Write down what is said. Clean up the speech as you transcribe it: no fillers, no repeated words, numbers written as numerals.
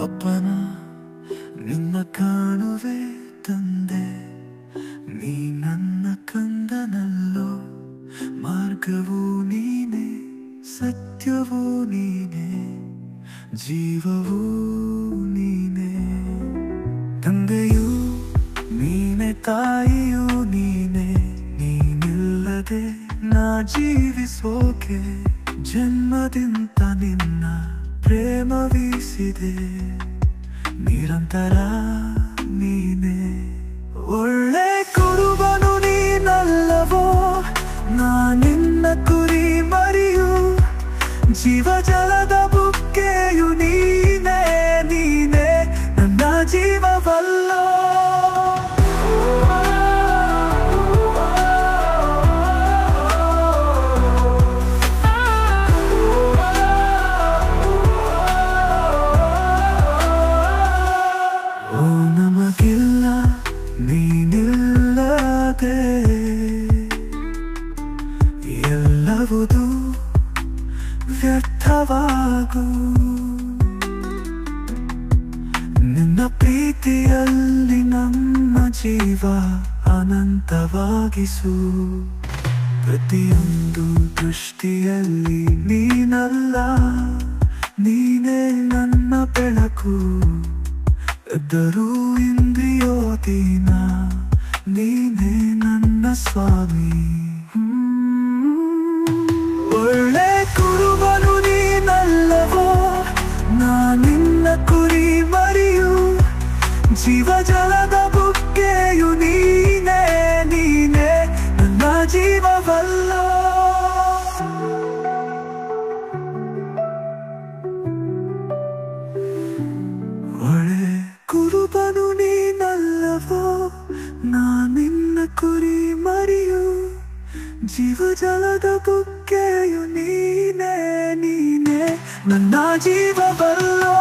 ಅಪ್ಪನ ನಿನ್ನ ಕಾಣುವೆ ತಂದೆ, ನೀ ನನ್ನ ಕಂದನಲ್ಲೋ. ಮಾರ್ಗವೂ ನೀನೆ, ಸತ್ಯವೂ ನೀನೆ, ಜೀವವೂ ನೀನೆ. ತಂದೆಯೂ ನೀನೆ, ತಾಯಿಯೂ ನೀನೆ, ನೀನಿಲ್ಲದೆ ನಾ ಜೀವಿಸೋಕೆ ಜನ್ಮದಿಂದ ನಿನ್ನ ಪ್ರೇಮವೀಸಿದೆ. ನಿರಂತರ ನೀನೆ, ಒಳ್ಳೆ ಕುರುಬನು ನೀನಲ್ಲವೋ. ನಿನ್ನ ಕುರಿ ಮರಿಯು, ಜೀವಜಲದ ಬುಕ್ಕೆಯು ನೀನೇ, ನೀನೇ ನನ್ನ ಜೀವವಲ್ಲೋ. ನಮಗಿಲ್ಲ ನೀನಿಲ್ಲದೆ ಎಲ್ಲವುದು ವ್ಯರ್ಥವಾಗು. ನಿನ್ನ ಪ್ರೀತಿಯಲ್ಲಿ ನಮ್ಮ ಜೀವ ಅನಂತವಾಗಿಸು. ಪ್ರತಿಯೊಂದು ದೃಷ್ಟಿಯಲ್ಲಿ ನೀನಲ್ಲ, ನೀನೇ ನನ್ನ ಬೆಳಕು. ಎದ್ದರೂ ಇಂದ್ರಿಯೋದೀನ, ನೀನೇ ನನ್ನ ಸ್ವಾಮಿ. ಒಳ್ಳೆ ಕುರುಬನು ನೀನಲ್ಲವೋ. ನಿನ್ನ ಕುರಿ ಮರಿಯು, ಜೀವಜಲದ ಬುಕ್ಕೆಯು ನೀನೇ, ನೀನೇ ನನ್ನ ಜೀವವಲ್ಲೋ. ಒಳ್ಳೆ ಕುರುಬನು ನೀನಲ್ಲವೋ. ನಿನ್ನ ಕುರಿ ಮರಿಯು, ಜೀವಜಲದ ಬುಕ್ಕೆಯು ನೀನೇ, ನೀನೇ ನನ್ನ ಜೀವವಲ್ಲೋ.